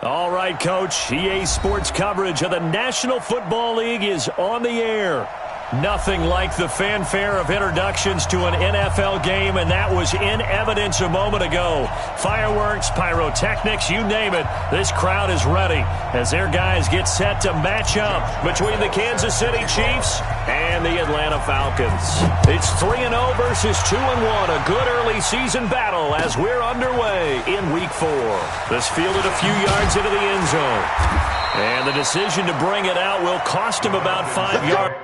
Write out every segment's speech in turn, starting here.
All right, Coach. EA Sports coverage of the National Football League is on the air. Nothing like the fanfare of introductions to an NFL game, and that was in evidence a moment ago. Fireworks, pyrotechnics, you name it. This crowd is ready as their guys get set to match up between the Kansas City Chiefs and the Atlanta Falcons. It's 3-0 versus 2-1, a good early season battle as we're underway in Week 4. This fielded a few yards into the end zone, and the decision to bring it out will cost him about 5 yards.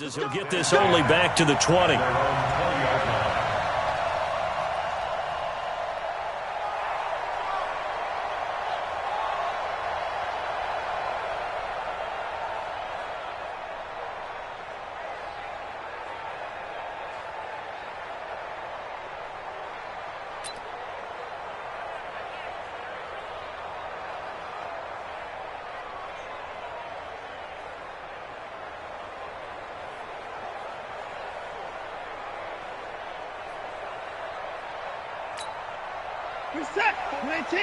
As he'll get this only back to the 20. Reset! 19!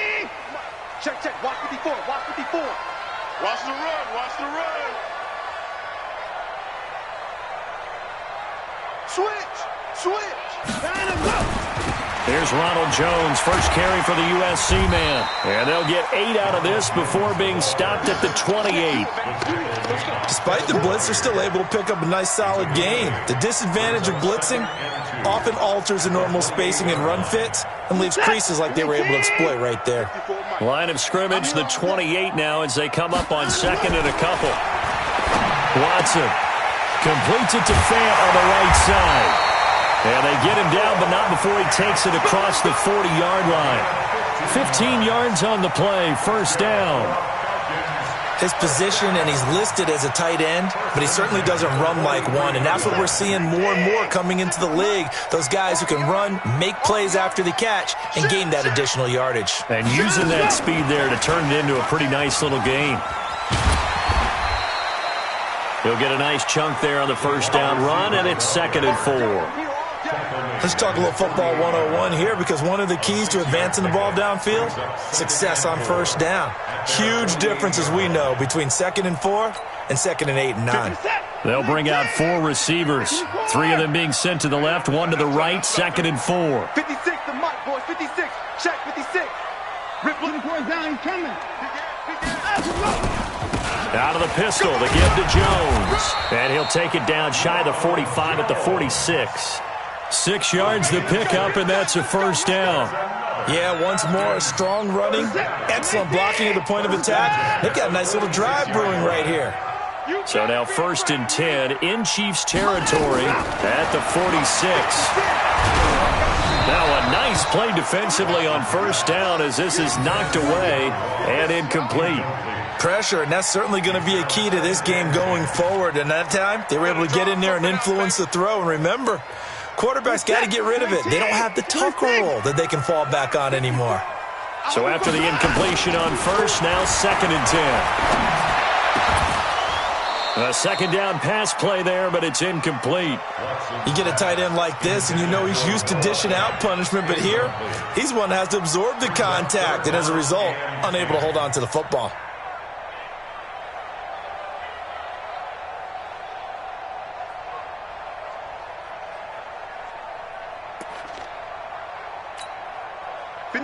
Check. Watch 54. Watch 54. Watch the run. Watch the run. Switch. Here's Ronald Jones, first carry for the USC man. And they'll get 8 out of this before being stopped at the 28. Despite the blitz, they're still able to pick up a nice solid gain. The disadvantage of blitzing often alters the normal spacing and run fits and leaves creases like they were able to exploit right there. Line of scrimmage, the 28 now as they come up on second and a couple. Watson completes it to Fant on the right side. And they get him down, but not before he takes it across the 40-yard line. 15 yards on the play, first down. His position, and he's listed as a tight end, but he certainly doesn't run like one, and that's what we're seeing more and more coming into the league. Those guys who can run, make plays after the catch, and gain that additional yardage. And using that speed there to turn it into a pretty nice little gain. He'll get a nice chunk there on the first down run, and it's 2nd and 4. Let's talk a little football 101 here, because one of the keys to advancing the ball downfield, success on first down. Huge difference, as we know, between 2nd and 4 and 2nd and 8 and 9. They'll bring out 4 receivers, 3 of them being sent to the left, 1 to the right, 2nd and 4. 56, the mark, boys. 56. Check 56. Rip 24 down, coming. Out of the pistol, the give to Jones. And he'll take it down shy of the 45 at the 46. 6 yards the pickup, and that's a first down. Yeah, once more, strong running, excellent blocking at the point of attack. They've got a nice little drive brewing right here. So now 1st and 10 in Chiefs territory at the 46. Now a nice play defensively on first down as this is knocked away and incomplete. Pressure, and that's certainly going to be a key to this game going forward. And that time, they were able to get in there and influence the throw. And remember, quarterbacks got to get rid of it. They don't have the tuck roll that they can fall back on anymore. So after the incompletion on first, now 2nd and 10. A second down pass play there, but it's incomplete. You get a tight end like this, and you know he's used to dishing out punishment, but here, he's the one that has to absorb the contact, and as a result, unable to hold on to the football.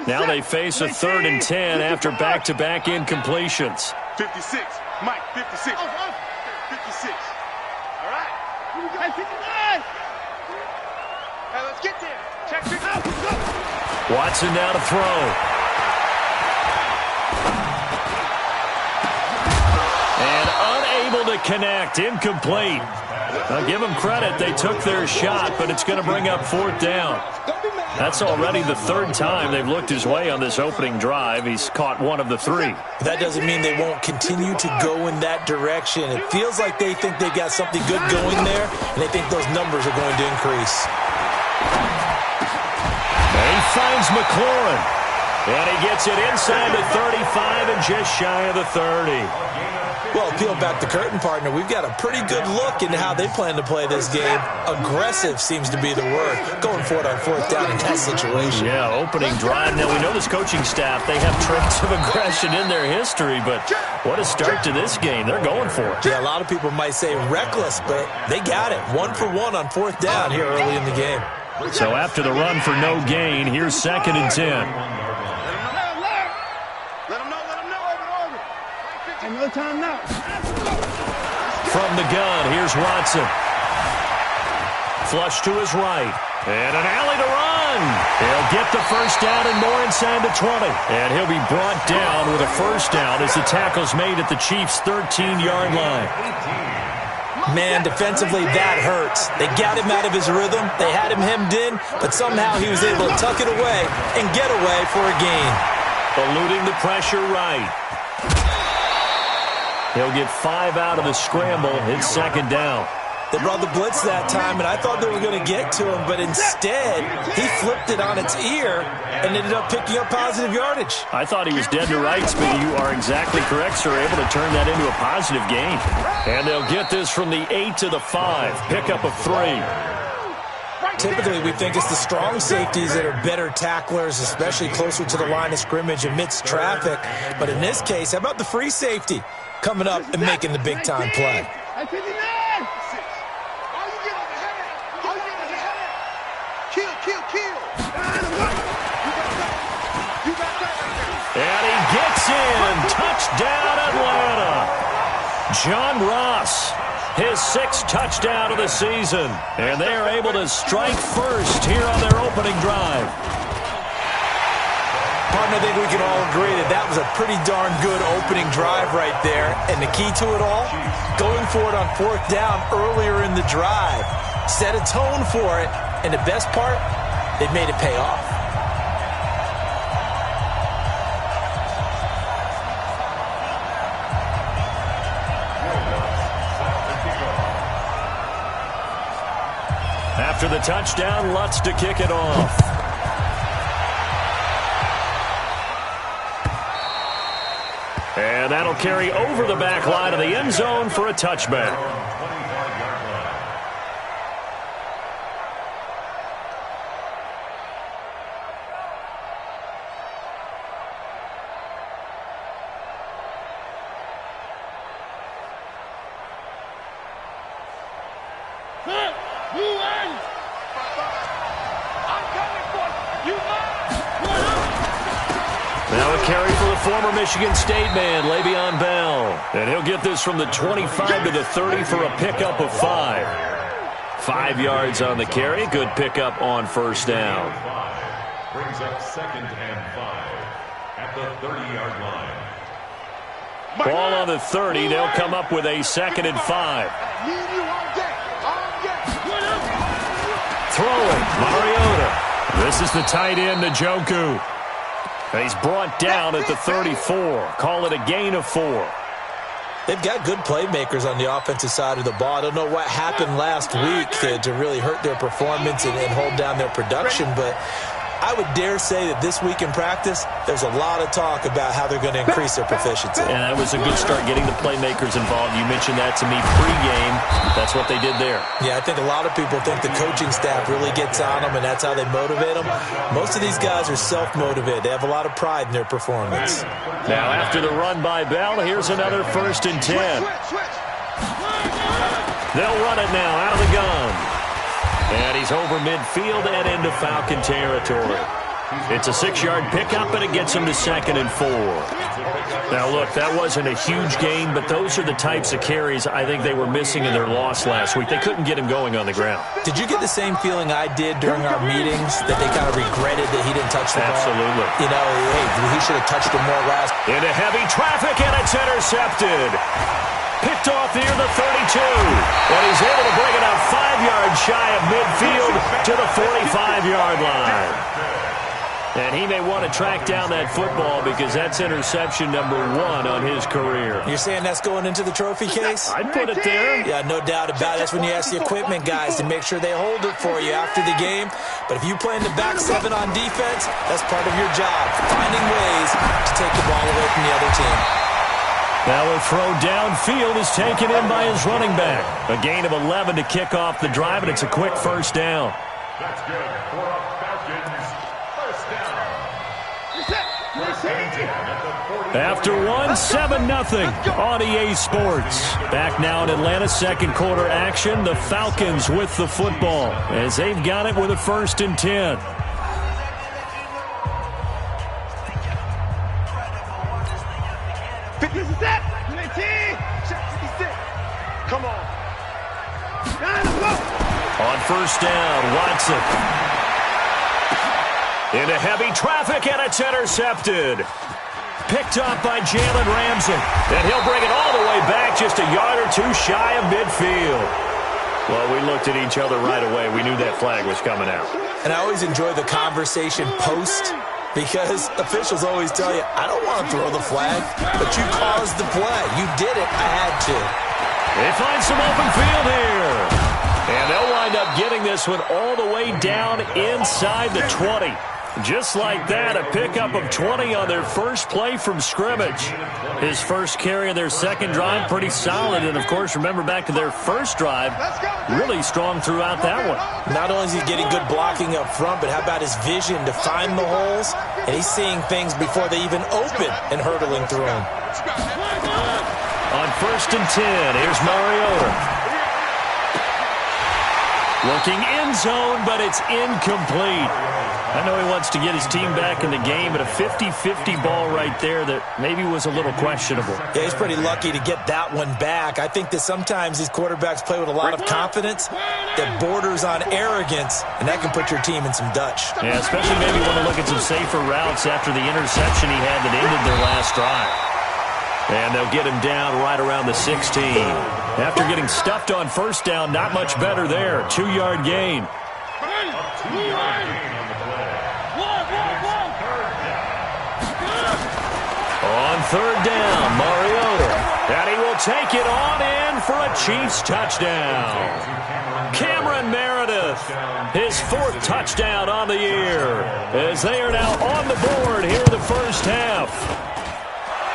Now they face a 3rd and 10 after back-to-back incompletions. 56. Mike, 56. 56. All right. 59. Hey, let's get there. Check 50. Watson now to throw. And unable to connect. Incomplete. Now give them credit. They took their shot, but it's going to bring up 4th down. That's already the 3rd time they've looked his way on this opening drive. He's caught 1 of the 3. That doesn't mean they won't continue to go in that direction. It feels like they think they've got something good going there, and they think those numbers are going to increase. And he finds McLaurin. And he gets it inside the 35 and just shy of the 30. Well, peel back the curtain, partner. We've got a pretty good look into how they plan to play this game. Aggressive seems to be the word. Going for it on 4th down in that situation. Yeah, opening drive. Now, we know this coaching staff, they have traits of aggression in their history, but what a start to this game. They're going for it. Yeah, a lot of people might say reckless, but they got it. 1 for 1 on 4th down here early in the game. So after the run for no gain, here's 2nd and 10. Another time now. From the gun, here's Watson. Flush to his right. And an alley to run. He'll get the 1st down and more inside the 20. And he'll be brought down with a 1st down as the tackle's made at the Chiefs' 13-yard line. Man, defensively, that hurts. They got him out of his rhythm. They had him hemmed in, but somehow he was able to tuck it away and get away for a gain. Eluding the pressure right. He'll get 5 out of the scramble. It's 2nd down. They brought the blitz that time, and I thought they were going to get to him, but instead, he flipped it on its ear and ended up picking up positive yardage. I thought he was dead to rights, but you are exactly correct, sir. Able to turn that into a positive gain. And they'll get this from the 8 to the 5. Pickup of 3. Typically, we think it's the strong safeties that are better tacklers, especially closer to the line of scrimmage amidst traffic. But in this case, how about the free safety coming up and making the big-time play? And he gets in. Touchdown, Atlanta. John Ross, his 6th touchdown of the season. And they are able to strike first here on their opening drive. Partner, I think we can all agree that that was a pretty darn good opening drive right there. And the key to it all, going for it on 4th down earlier in the drive. Set a tone for it. And the best part, they made it pay off. After the touchdown, Lutz to kick it off. And that'll carry over the back line of the end zone for a touchback. Now a carry for the former Michigan State man, Le'Veon Bell. And he'll get this from the 25 to the 30 for a pickup of 5. 5 yards on the carry. Good pickup on 1st down. Brings up 2nd and 5 at the 30-yard line. Ball on the 30. They'll come up with a 2nd and 5. Throwing, Mariota. This is the tight end, Njoku. He's brought down at the 34. Call it a gain of 4. They've got good playmakers on the offensive side of the ball. I don't know what happened last week to really hurt their performance and hold down their production, but I would dare say that this week in practice, there's a lot of talk about how they're going to increase their proficiency. And that was a good start getting the playmakers involved. You mentioned that to me pregame. That's what they did there. Yeah, I think a lot of people think the coaching staff really gets on them, and that's how they motivate them. Most of these guys are self-motivated. They have a lot of pride in their performance. Now, after the run by Bell, here's another 1st and 10. They'll run it now out of the gun. And he's over midfield and into Falcon territory. It's a 6-yard pickup, and it gets him to 2nd and 4. Now, look, that wasn't a huge gain, but those are the types of carries I think they were missing in their loss last week. They couldn't get him going on the ground. Did you get the same feeling I did during our meetings, that they kind of regretted that he didn't touch the ball? Absolutely. You know, hey, he should have touched it more last. Into heavy traffic, and it's intercepted. Picked off near the 32. And he's able to bring it up 5 yards shy of midfield to the 45-yard line. And he may want to track down that football because that's interception number 1 on his career. You're saying that's going into the trophy case? I'd put it there. Yeah, no doubt about it. That's when you ask the equipment guys to make sure they hold it for you after the game. But if you play in the back 7 on defense, that's part of your job, finding ways to take the ball away from the other team. Now a throw downfield is taken in by his running back. A gain of 11 to kick off the drive, and it's a quick first down. That's good for a Falcons first down. After 7-0 on EA Sports. Back now in Atlanta, second quarter action. The Falcons with the football as they've got it with a 1st and 10. Come on. On first down, Watson. Into heavy traffic, and it's intercepted. Picked up by Jalen Ramsey. And he'll bring it all the way back, just a yard or 2 shy of midfield. Well, we looked at each other right away. We knew that flag was coming out. And I always enjoy the conversation post, because officials always tell you, I don't want to throw the flag, but you caused the play. You did it. I had to. They find some open field here. And they'll wind up getting this one all the way down inside the 20. Just like that, a pickup of 20 on their first play from scrimmage. His first carry of their second drive, pretty solid. And, of course, remember back to their first drive, really strong throughout that one. Not only is he getting good blocking up front, but how about his vision to find the holes? And he's seeing things before they even open and hurtling through them. On 1st and 10, here's Mariota. Looking end zone, but it's incomplete. I know he wants to get his team back in the game, but a 50-50 ball right there that maybe was a little questionable. Yeah, he's pretty lucky to get that one back. I think that sometimes these quarterbacks play with a lot of confidence that borders on arrogance, and that can put your team in some Dutch. Yeah, especially maybe want to look at some safer routes after the interception he had that ended their last drive. And they'll get him down right around the 16. After getting stuffed on first down, not much better there. 2-yard gain. On third down, Mariota. And he will take it on in for a Chiefs touchdown. Cameron Meredith, his 4th touchdown on the year, as they are now on the board here in the first half.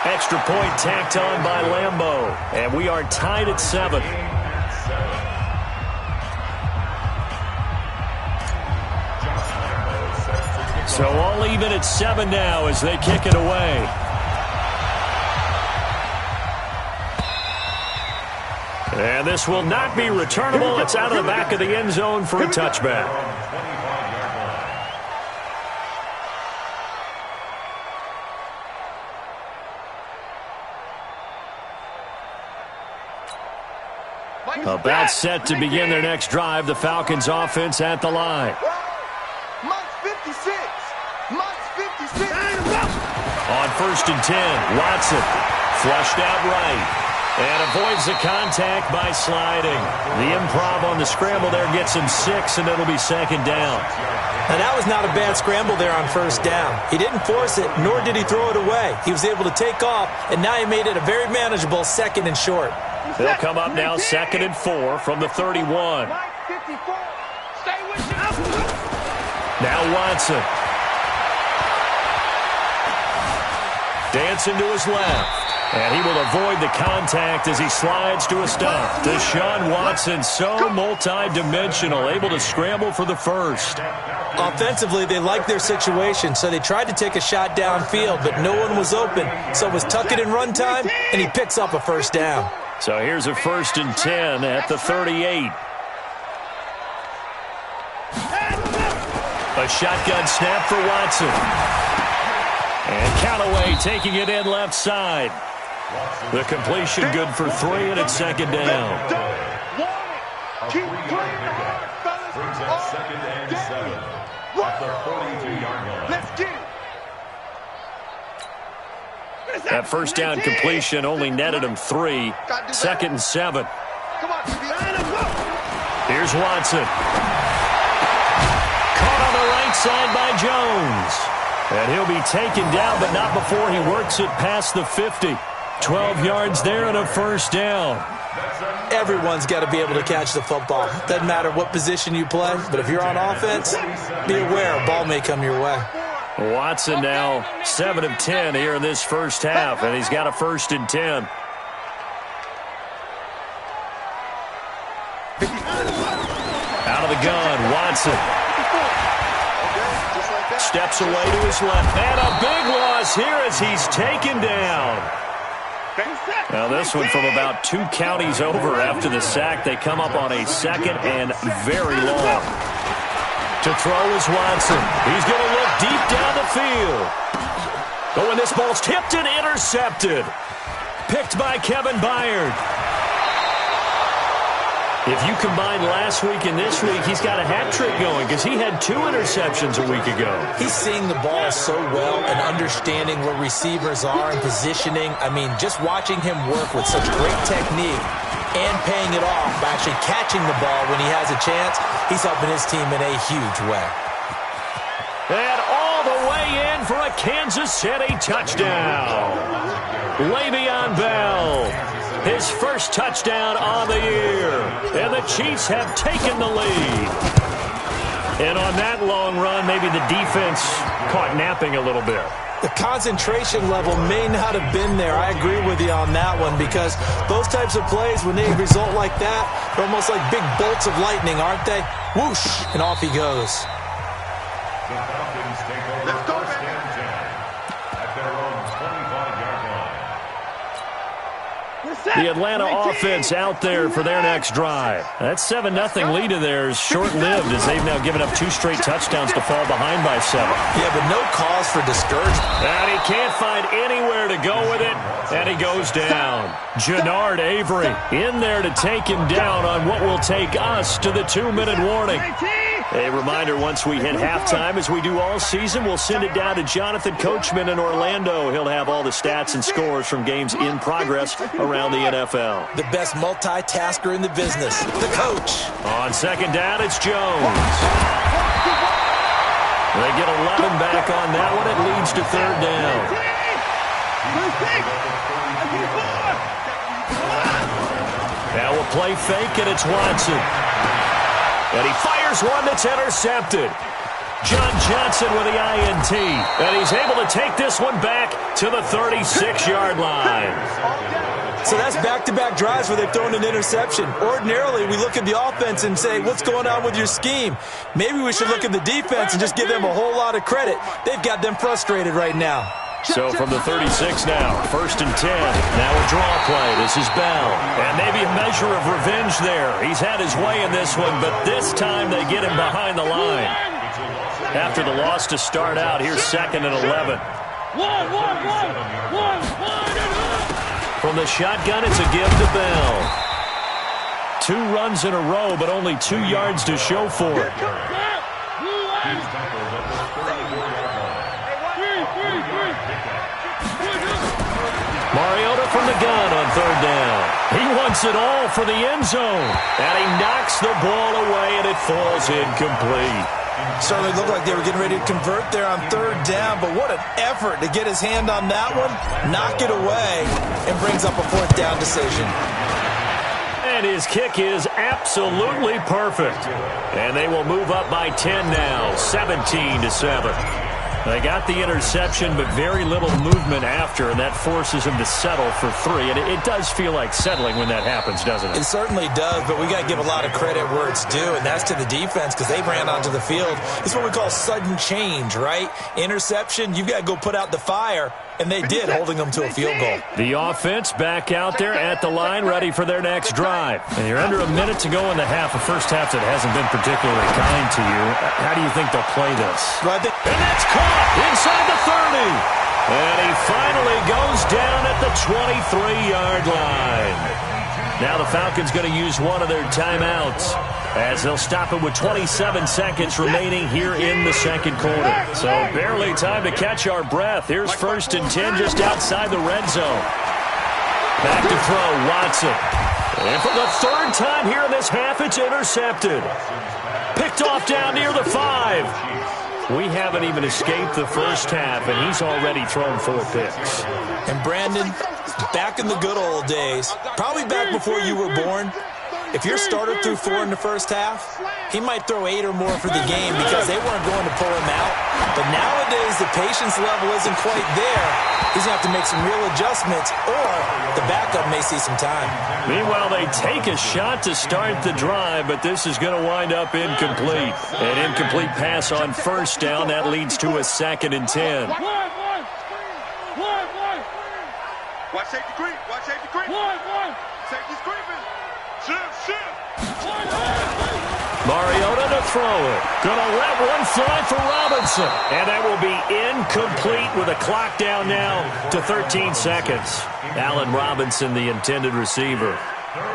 Extra point tacked on by Lambeau, and we are tied at 7. So all even at 7 now as they kick it away. And this will not be returnable. It's out of the back of the end zone for a touchback. About set to begin their next drive. The Falcons offense at the line. On 1st and 10, Watson flushed out right. And avoids the contact by sliding. The improv on the scramble there gets him 6, and it'll be 2nd down. Now, that was not a bad scramble there on first down. He didn't force it, nor did he throw it away. He was able to take off, and now he made it a very manageable 2nd and short. They'll come up now 2nd and 4 from the 31. Now Watson. Dancing to his left. And he will avoid the contact as he slides to a stop. Deshaun Watson, so multi-dimensional, able to scramble for the first. Offensively, they liked their situation, so they tried to take a shot downfield, but no one was open. So it was tuck it in run time, and he picks up a first down. So here's a 1st and 10 at the 38. A shotgun snap for Watson. And Callaway taking it in left side. The completion good for 3, and it's second down. Keep playing the hard, fellas. Brings up second and 7 at the 42-yard line. Let's get it. That first down completion only netted him 3. Second and 7. Come on, Here's Watson. Caught on the right side by Jones. And he'll be taken down, but not before he works it past the 50. 12 yards there and a first down. Everyone's got to be able to catch the football. Doesn't matter what position you play, but if you're on offense, be aware a ball may come your way. Watson now 7 of 10 here in this first half, and he's got a first and 10. Out of the gun, Watson. Steps away to his left. And a big loss here as he's taken down. Now this one from about 2 counties over after the sack. They come up on a second and very long. To throw is Watson. He's going to look deep down the field. Oh, and this ball's tipped and intercepted. Picked by Kevin Byard. If you combine last week and this week, he's got a hat trick going because he had 2 interceptions a week ago. He's seeing the ball so well and understanding where receivers are and positioning. I mean, just watching him work with such great technique and paying it off by actually catching the ball when he has a chance, he's helping his team in a huge way. And all the way in for a Kansas City touchdown. Le'Veon Bell. His first touchdown on the year. And the Chiefs have taken the lead. And on that long run, maybe the defense caught napping a little bit. The concentration level may not have been there. I agree with you on that one because those types of plays, when they result like that, they're almost like big bolts of lightning, aren't they? Whoosh, and off he goes. The Falcons take over first and 10 at their own 25-yard line. The Atlanta offense out there for their next drive. That 7-0 lead of theirs short-lived as they've now given up 2 straight touchdowns to fall behind by 7. Yeah, but no cause for discouragement. And he can't find anywhere to go with it, and he goes down. Jannard Avery in there to take him down on what will take us to the 2-minute warning. A reminder, once we hit halftime, as we do all season, we'll send it down to Jonathan Coachman in Orlando. He'll have all the stats and scores from games in progress around the NFL. The best multitasker in the business, the coach. On second down, it's Jones. They get 11 back on that one. It leads to third down. Now we'll play fake, and it's Watson. And he fires one that's intercepted. John Johnson with the INT. And he's able to take this one back to the 36-yard line. So that's back-to-back drives where they've thrown an interception. Ordinarily, we look at the offense and say, what's going on with your scheme? Maybe we should look at the defense and just give them a whole lot of credit. They've got them frustrated right now. So from the 36 now, first and 10. Now a draw play. This is Bell. And maybe a measure of revenge there. He's had his way in this one, but this time they get him behind the line. After the loss to start out, here's second and 11. From the shotgun, it's a give to Bell. 2 runs in a row, but only 2 yards to show for it. Mariota from the gun on third down. He wants it all for the end zone. And he knocks the ball away, and it falls incomplete. Certainly looked like they were getting ready to convert there on third down, but what an effort to get his hand on that one, knock it away, and brings up a fourth down decision. And his kick is absolutely perfect. And they will move up by 10 now, 17-7. They got the interception, but very little movement after, and that forces him to settle for 3. And it does feel like settling when that happens, doesn't it? It certainly does, but we got to give a lot of credit where it's due, and that's to the defense because they ran onto the field. It's what we call sudden change, right? Interception, you've got to go put out the fire. And they did, holding them to a field goal. The offense back out there at the line, ready for their next drive. And you're under a minute to go in the half, a first half that hasn't been particularly kind to you. How do you think they'll play this? Well, and that's caught inside the 30. And he finally goes down at the 23-yard line. Now the Falcons going to use one of their timeouts as they'll stop it with 27 seconds remaining here in the second quarter. So barely time to catch our breath. Here's 1st and 10 just outside the red zone. Back to throw, Watson. And for the 3rd time here in this half, it's intercepted. Picked off down near the 5. We haven't even escaped the first half, and he's already thrown 4 picks. And Brandon, back in the good old days, probably back before you were born, if your starter threw 4 in the first half, he might throw 8 or more for the game because they weren't going to pull him out. But nowadays, the patience level isn't quite there. He's going to have to make some real adjustments, or the backup may see some time. Meanwhile, they take a shot to start the drive, but this is going to wind up incomplete. An incomplete pass on 1st down. That leads to a 2nd and 10. Watch safety creep. Watch safety creep. Safety's creeping. Shift. Mariota to throw it. Gonna let one fly for Robinson. And that will be incomplete with a clock down now to 13 seconds. Allen Robinson, the intended receiver.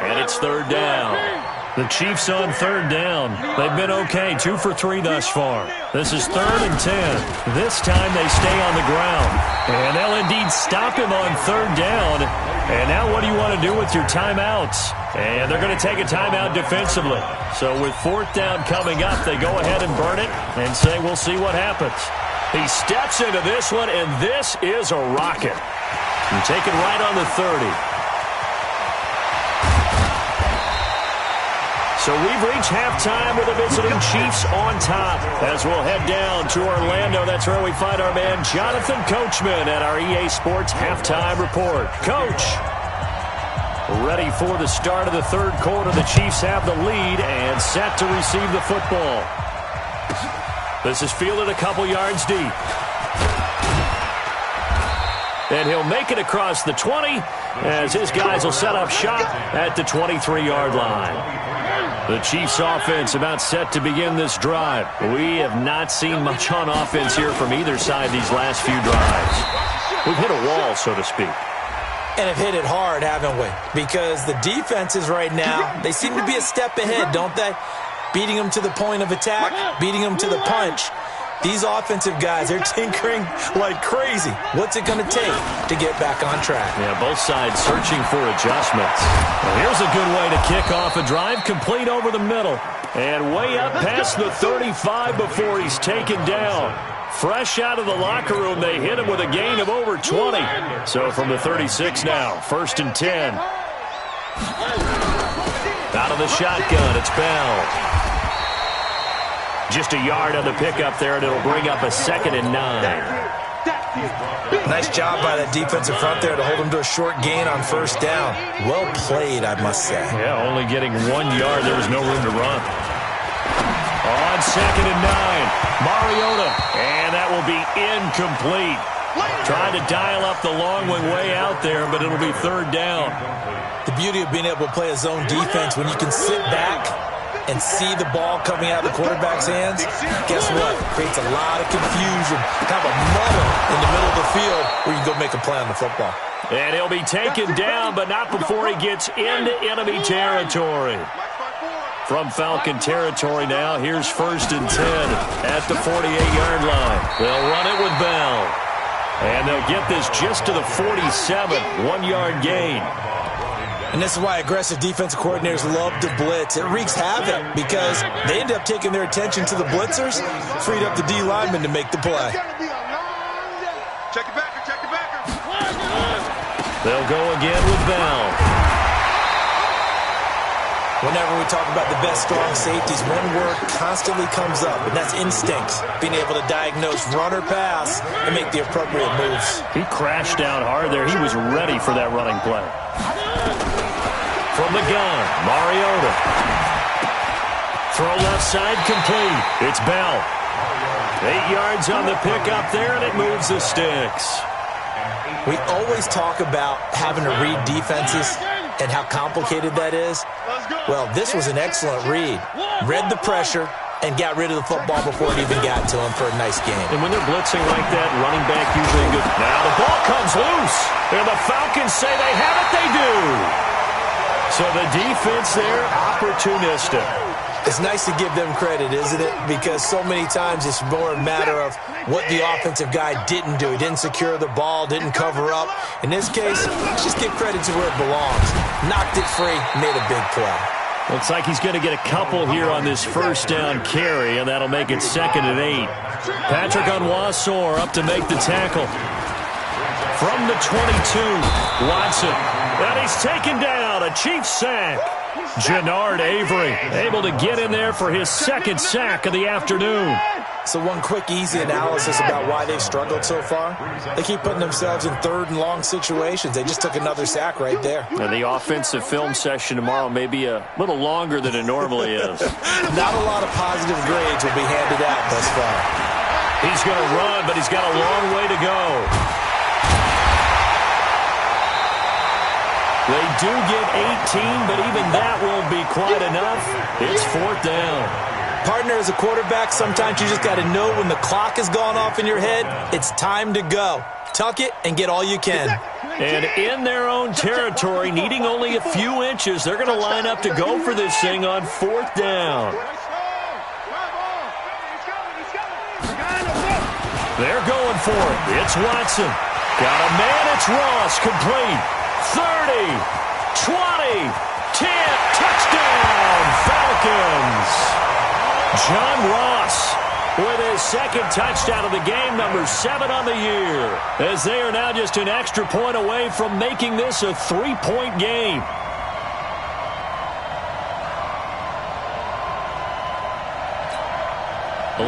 And it's 3rd down. The Chiefs on 3rd down. They've been okay, 2 for 3 thus far. This is 3rd and 10. This time they stay on the ground. And they'll indeed stop him on 3rd down. And now what do you want to do with your timeouts? And they're going to take a timeout defensively. So with 4th down coming up, they go ahead and burn it and say we'll see what happens. He steps into this one, and this is a rocket. You take it right on the 30. So we've reached halftime with the visiting Chiefs on top. As we'll head down to Orlando, that's where we find our man Jonathan Coachman at our EA Sports Halftime Report. Coach, ready for the start of the 3rd quarter. The Chiefs have the lead and set to receive the football. This is fielded a couple yards deep. And he'll make it across the 20 as his guys will set up shop at the 23-yard line. The Chiefs offense about set to begin this drive. We have not seen much on offense here from either side these last few drives. We've hit a wall, so to speak. And have hit it hard, haven't we? Because the defenses right now, they seem to be a step ahead, don't they? Beating them to the point of attack, beating them to the punch. These offensive guys, they're tinkering like crazy. What's it going to take to get back on track? Yeah, both sides searching for adjustments. Well, here's a good way to kick off a drive, complete over the middle. And way up past the 35 before he's taken down. Fresh out of the locker room, they hit him with a gain of over 20. So from the 36 now, 1st and 10. Out of the shotgun, it's Bell. Just a yard on the pickup there, and it'll bring up a 2nd and 9. Nice job by that defensive front there to hold him to a short gain on 1st down. Well played, I must say. Yeah, only getting 1 yard. There was no room to run. On 2nd and 9, Mariota, and that will be incomplete. Trying to dial up the long one way out there, but it'll be 3rd down. The beauty of being able to play a zone defense when you can sit back and see the ball coming out of the quarterback's hands, guess what? It creates a lot of confusion, kind of a muddle in the middle of the field where you can go make a play on the football. And he'll be taken down, but not before he gets into enemy territory. From Falcon territory now, here's 1st and 10 at the 48-yard line. They'll run it with Bell. And they'll get this just to the 47, 1-yard gain. And this is why aggressive defensive coordinators love to blitz. It wreaks havoc because they end up taking their attention to the blitzers, freed up the D lineman to make the play. Check it backer. They'll go again with Bell. Whenever we talk about the best strong safeties, one word constantly comes up, and that's instincts. Being able to diagnose run or pass and make the appropriate moves. He crashed down hard there. He was ready for that running play. From the gun, Mariota. Throw left side complete. It's Bell. 8 yards on the pickup there, and it moves the sticks. We always talk about having to read defenses and how complicated that is. Well, this was an excellent read. Read the pressure and got rid of the football before it even got to him for a nice game. And when they're blitzing like that, running back usually good. Now the ball comes loose. And the Falcons say they have it. They do. So the defense there, opportunistic. It's nice to give them credit, isn't it? Because so many times it's more a matter of what the offensive guy didn't do. He didn't secure the ball, didn't cover up. In this case, let's just give credit to where it belongs. Knocked it free, made a big play. Looks like he's going to get a couple here on this first down carry, and that'll make it 2nd and 8. Patrick Onwuasor up to make the tackle. From the 22, Watson. And he's taken down, a Chiefs sack. Jannard Avery able to get in there for his 2nd sack of the afternoon. So one quick, easy analysis about why they've struggled so far. They keep putting themselves in 3rd and long situations. They just took another sack right there. And the offensive film session tomorrow may be a little longer than it normally is. Not a lot of positive grades will be handed out thus far. He's going to run, but he's got a long way to go. They do get 18, but even that won't be quite enough. It's 4th down. Partner, as a quarterback, sometimes you just got to know when the clock has gone off in your head, it's time to go. Tuck it and get all you can. And in their own territory, needing only a few inches, they're going to line up to go for this thing on 4th down. They're going for it. It's Watson. Got a man. It's Ross. Complete. 30, 20, 10. Touchdown, Falcons. John Ross with his 2nd touchdown of the game, number 7 on the year, as they are now just an extra point away from making this a 3-point game.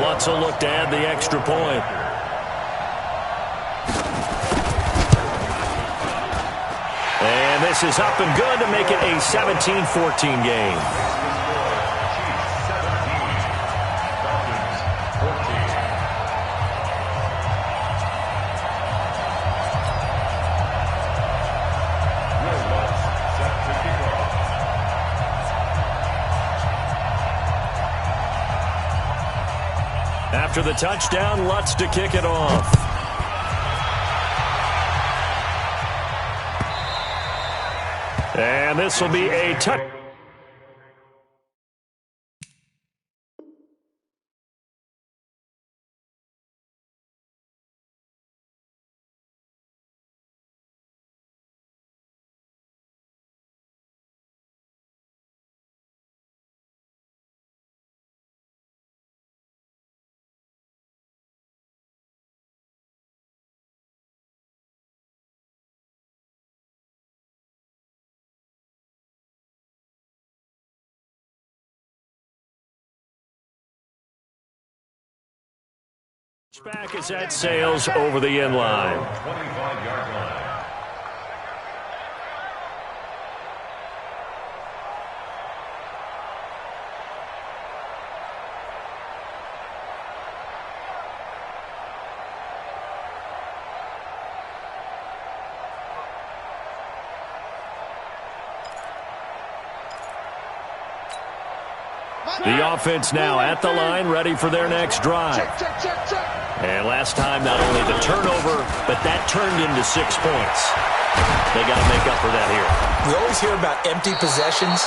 Lutz will look to add the extra point. And this is up and good to make it a 17-14 game. After the touchdown, Lutz to kick it off. And this will be a touch. Back is at Sales over the end line. 25-yard line. The offense now at the line, ready for their next drive. And last time, not only the turnover, but that turned into 6 points. They got to make up for that here. We always hear about empty possessions,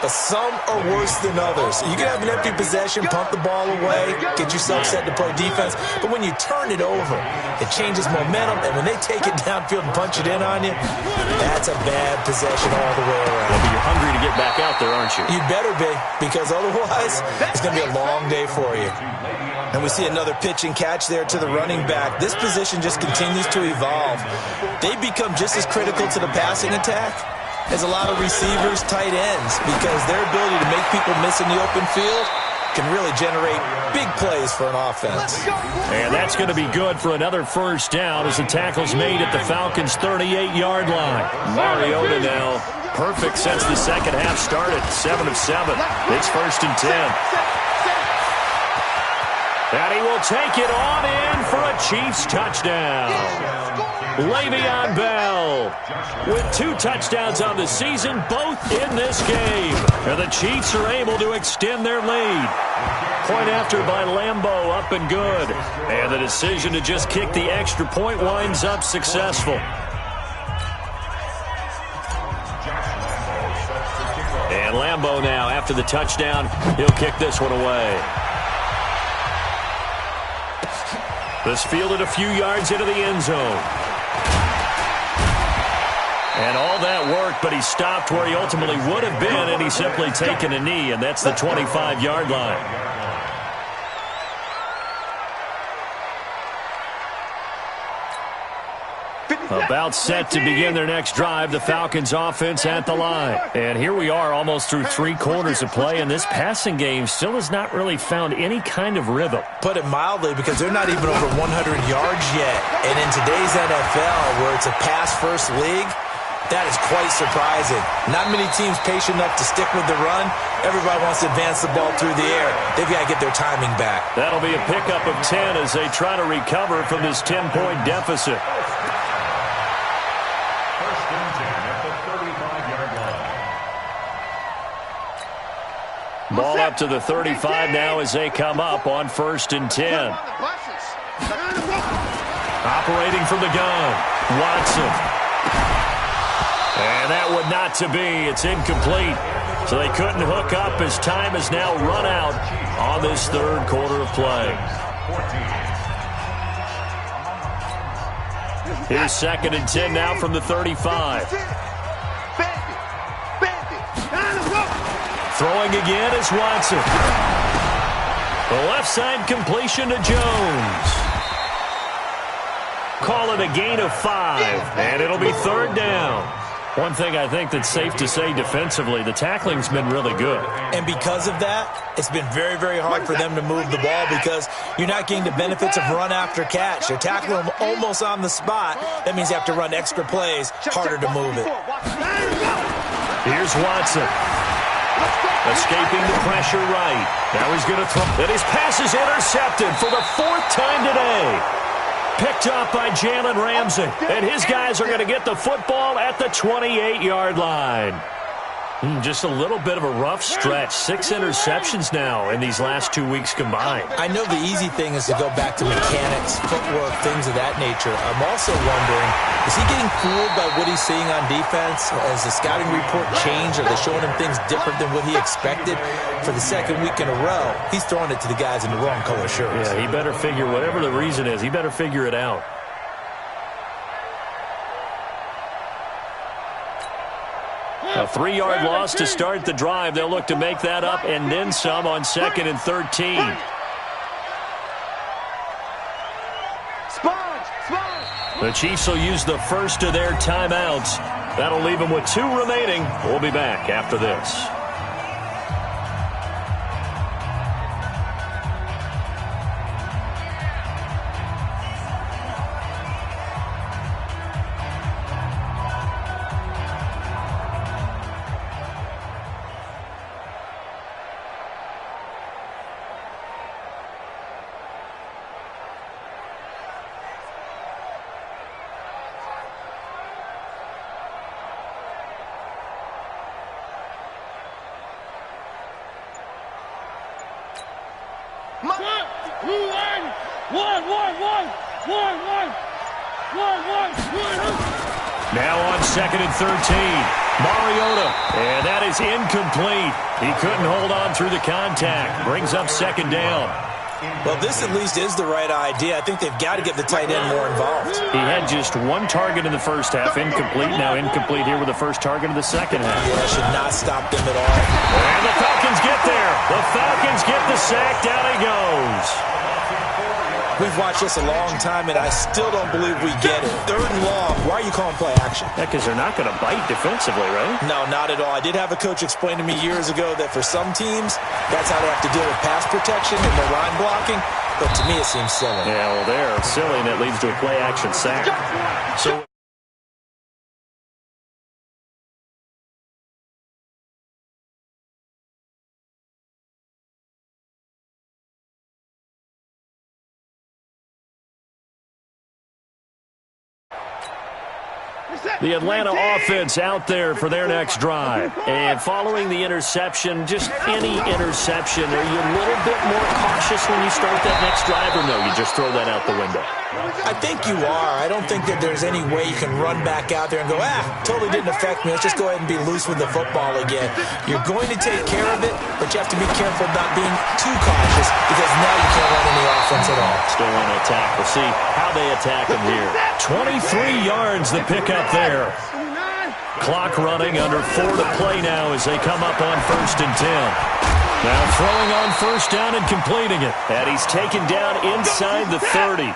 but some are worse than others. You can have an empty possession, pump the ball away, get yourself set to play defense, but when you turn it over, it changes momentum, and when they take it downfield and punch it in on you, that's a bad possession all the way around. Well, but you're hungry to get back out there, aren't you? You better be, because otherwise, it's going to be a long day for you. And we see another pitch and catch there to the running back. This position just continues to evolve. They become just as critical to the passing attack as a lot of receivers, tight ends, because their ability to make people miss in the open field can really generate big plays for an offense. And that's going to be good for another first down as the tackle's made at the Falcons' 38-yard line. Mariota now perfect since the second half started, 7 of 7. It's 1st and 10. And he will take it on in for a Chiefs touchdown. Le'Veon Bell with 2 touchdowns on the season, both in this game. And the Chiefs are able to extend their lead. Point after by Lambeau, up and good. And the decision to just kick the extra point winds up successful. And Lambeau now, after the touchdown, he'll kick this one away. This fielded a few yards into the end zone. And all that worked, but he stopped where he ultimately would have been, and he's simply taken a knee, and that's the 25-yard line. About set to begin their next drive, the Falcons offense at the line. And here we are almost through 3 quarters of play, and this passing game still has not really found any kind of rhythm. Put it mildly, because they're not even over 100 yards yet. And in today's NFL, where it's a pass-first league, that is quite surprising. Not many teams patient enough to stick with the run. Everybody wants to advance the ball through the air. They've got to get their timing back. That'll be a pickup of 10 as they try to recover from this 10-point deficit. Ball up to the 35 now as they come up on 1st and 10. Operating from the gun, Watson. And that would not to be. It's incomplete. So they couldn't hook up as time has now run out on this 3rd quarter of play. Here's 2nd and 10 now from the 35. Throwing again is Watson. The left side completion to Jones. Call it a gain of 5, and it'll be 3rd down. One thing I think that's safe to say defensively, the tackling's been really good. And because of that, it's been very, very hard for them to move the ball because you're not getting the benefits of run after catch. You're tackling them almost on the spot. That means you have to run extra plays, harder to move it. Here's Watson. Escaping the pressure right. Now he's going to throw. And his pass is intercepted for the 4th time today. Picked off by Jalen Ramsey. And his guys are going to get the football at the 28-yard line. Just a little bit of a rough stretch. 6 interceptions now in these last 2 weeks combined. I know the easy thing is to go back to mechanics, footwork, things of that nature. I'm also wondering, is he getting fooled by what he's seeing on defense? Has the scouting report changed? Are they showing him things different than what he expected? For the 2nd week in a row, he's throwing it to the guys in the wrong color shirts. Yeah, he better figure, whatever the reason is, he better figure it out. A 3-yard loss to start the drive. They'll look to make that up and then some on 2nd and 13. The Chiefs will use the first of their timeouts. That'll leave them with 2 remaining. We'll be back after this. Now on 2nd and 13. Mariota. And that is incomplete. He couldn't hold on through the contact. Brings up 2nd down. Well, this at least is the right idea. I think they've got to get the tight end more involved. He had just 1 target in the first half. Incomplete. Now incomplete here with the first target of the second half. Yeah, should not stop them at all. And the Falcons get there. The Falcons get the sack. Down he goes. We've watched this a long time, and I still don't believe we get it. 3rd and long. Why are you calling play action? Yeah, because they're not going to bite defensively, right? No, not at all. I did have a coach explain to me years ago that for some teams, that's how they have to deal with pass protection and their line blocking. But to me, it seems silly. Yeah, well, they're silly, and it leads to a play action sack. So The Atlanta offense out there for their next drive. And following the interception, just any interception, are you a little bit more cautious when you start that next drive, or no, you just throw that out the window? I think you are. I don't think that there's any way you can run back out there and go, totally didn't affect me. Let's just go ahead and be loose with the football again. You're going to take care of it, but you have to be careful not being too cautious because now you can't run any offense at all. Still want to attack. We'll see how they attack him here. 23 yards the pickup there. Clock running, under 4 to play now as they come up on 1st and 10. Now throwing on 1st down and completing it. And he's taken down inside the 30.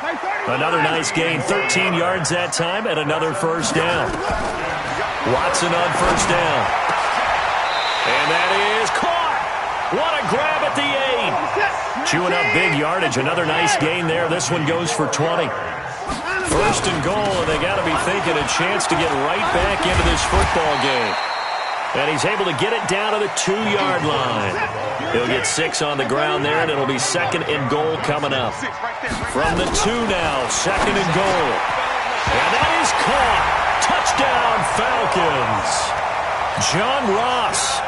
Another nice gain, 13 yards that time, and another 1st down. Watson on 1st down. And that is caught. What a grab at the 8. Chewing up big yardage. Another nice gain there. This one goes for 20. 1st and goal, and they got to be thinking a chance to get right back into this football game. And he's able to get it down to the 2-yard line. He'll get 6 on the ground there, and it'll be 2nd and goal coming up. From the 2 now, 2nd and goal. And that is caught. Touchdown, Falcons. John Ross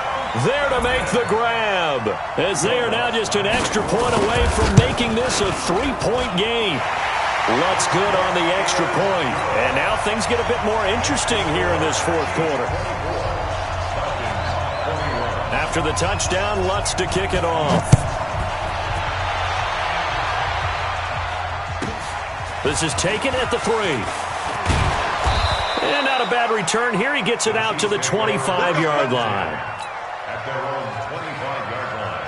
there to make the grab, as they are now just an extra point away from making this a 3-point game. Lutz good on the extra point. And now things get a bit more interesting here in this 4th quarter. After the touchdown, Lutz to kick it off. This is taken at the 3. And not a bad return here. He gets it out to the 25-yard line. At their own 25-yard line.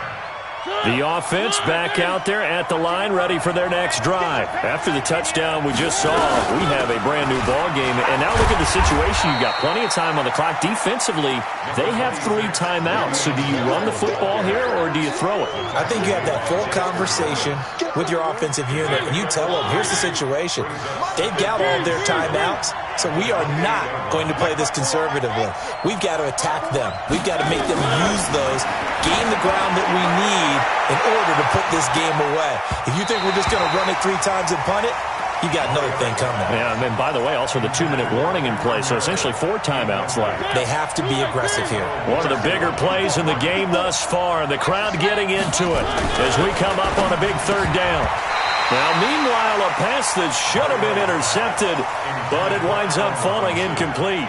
The offense back out there at the line, ready for their next drive. After the touchdown we just saw, we have a brand-new ball game. And now look at the situation. You've got plenty of time on the clock. Defensively, they have 3 timeouts. So do you run the football here, or do you throw it? I think you have that full conversation with your offensive unit, and you tell them, here's the situation. They've got all their timeouts, so we are not going to play this conservatively. We've got to attack them. We've got to make them use those, gain the ground that we need in order to put this game away. If you think we're just going to run it 3 times and punt it, you got another thing coming. Yeah, and then, by the way, also the 2-minute warning in play, so essentially 4 timeouts left. They have to be aggressive here. One of the bigger plays in the game thus far, the crowd getting into it as we come up on a big 3rd down. Now, meanwhile, a pass that should have been intercepted, but it winds up falling incomplete.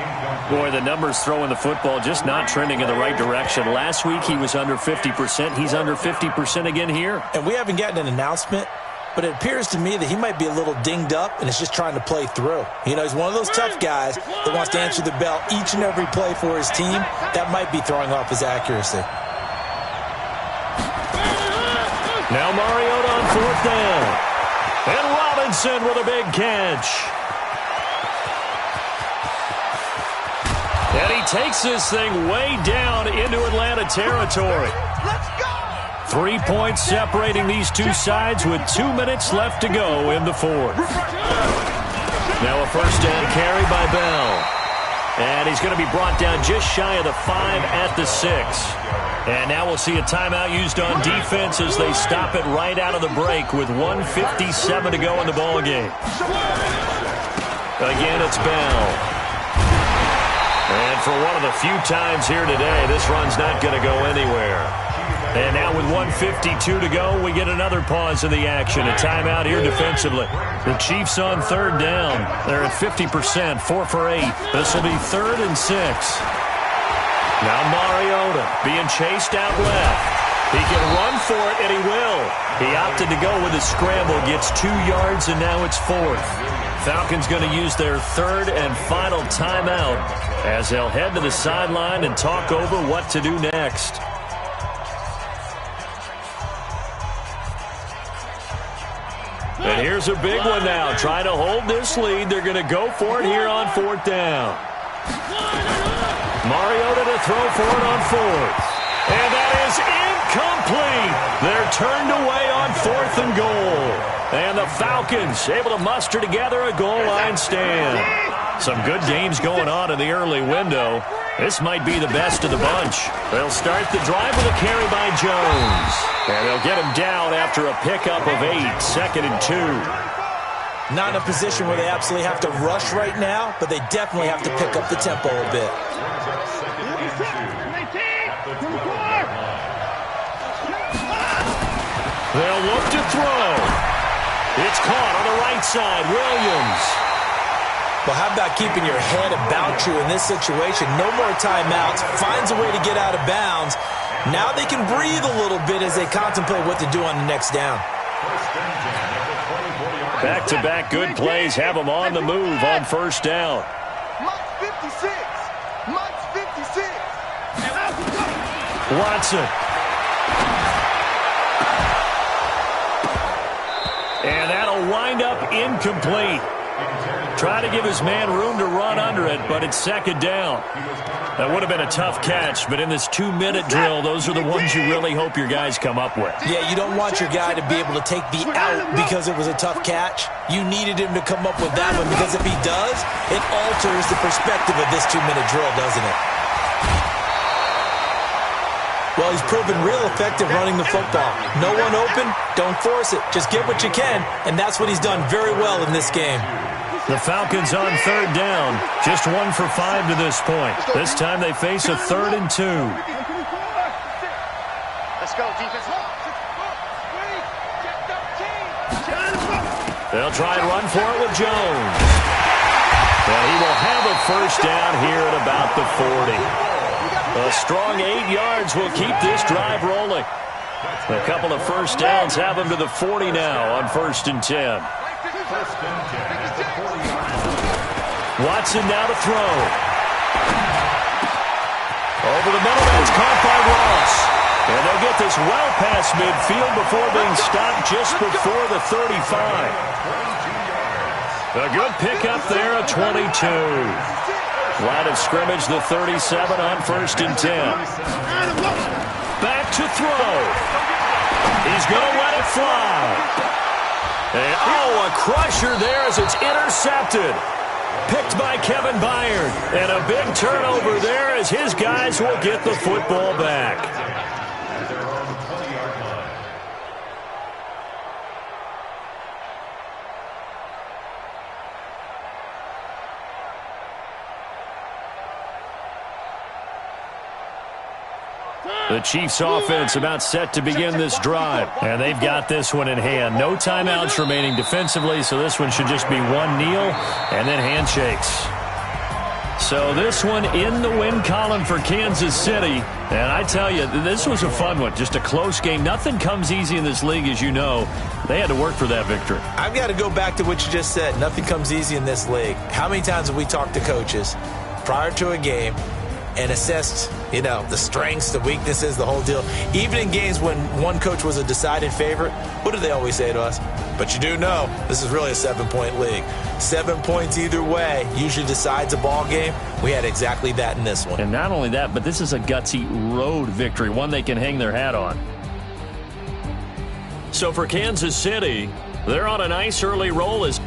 Boy, the numbers throwing the football just not trending in the right direction. Last week, he was under 50%. He's under 50% again here. And we haven't gotten an announcement, but it appears to me that he might be a little dinged up and is just trying to play through. You know, he's one of those tough guys that wants to answer the bell each and every play for his team. That might be throwing off his accuracy. Now Mariota on 4th down. And Robinson with a big catch. And he takes this thing way down into Atlanta territory. 3 points separating these two sides with 2 minutes left to go in the 4th. Now a 1st down carry by Bell. And he's going to be brought down just shy of the 5 at the 6. And now we'll see a timeout used on defense as they stop it right out of the break with 1:57 to go in the ball game. Again, it's Bell. And for one of the few times here today, this run's not going to go anywhere. And now with 1:52 to go, we get another pause in the action. A timeout here defensively. The Chiefs on 3rd down. They're at 50%, 4 for 8. This will be 3rd and 6. Now Mariota being chased out left. He can run for it, and he will. He opted to go with a scramble, gets 2 yards, and now it's 4th. Falcons going to use their 3rd and final timeout as they'll head to the sideline and talk over what to do next. And here's a big one now. Trying to hold this lead. They're going to go for it here on 4th down. Mariota to throw for it on 4th. And that is incomplete. They're turned away on 4th and goal. And the Falcons able to muster together a goal line stand. Some good games going on in the early window. This might be the best of the bunch. They'll start the drive with a carry by Jones. And they'll get him down after a pickup of 8, 2nd and 2. Not in a position where they absolutely have to rush right now, but they definitely have to pick up the tempo a bit. They'll look to throw. It's caught on the right side. Williams. Well, how about keeping your head about you in this situation? No more timeouts. Finds a way to get out of bounds. Now they can breathe a little bit as they contemplate what to do on the next down. Back-to-back good plays have them on the move on first down. Mike's 56. Mike's 56. Watson. And that'll wind up incomplete. Try to give his man room to run under it, but it's second down. That would have been a tough catch, but in this 2-minute drill, those are the ones you really hope your guys come up with. Yeah, you don't want your guy to be able to take the out because it was a tough catch. You needed him to come up with that one because if he does, it alters the perspective of this 2-minute drill, doesn't it? Well, he's proven real effective running the football. No one open, don't force it. Just get what you can, and that's what he's done very well in this game. The Falcons on third down. Just 1 for 5 to this point. This time they face a 3rd and 2. Let's go, defense. They'll try and run for it with Jones. And he will have a first down here at about the 40. A strong 8 yards will keep this drive rolling. A couple of first downs have them to the 40 now on 1st and 10. Watson now to throw. Over the middle, that's caught by Ross. And they'll get this well past midfield before being stopped just before the 35. A good pickup there at 22. Line of scrimmage, the 37 on 1st and 10. Back to throw. He's going to let it fly. And, a crusher there as it's intercepted. Picked by Kevin Byard. And a big turnover there as his guys will get the football back. The Chiefs offense about set to begin this drive. And they've got this one in hand. No timeouts remaining defensively, so this one should just be one kneel and then handshakes. So this one in the win column for Kansas City. And I tell you, this was a fun one. Just a close game. Nothing comes easy in this league, as you know. They had to work for that victory. I've got to go back to what you just said. Nothing comes easy in this league. How many times have we talked to coaches prior to a game and assessed, the strengths, the weaknesses, the whole deal? Even in games when one coach was a decided favorite, what do they always say to us? But you do know this is really a 7-point league. 7 points either way usually decides a ball game. We had exactly that in this one. And not only that, but this is a gutsy road victory, one they can hang their hat on. So for Kansas City, they're on a nice early roll as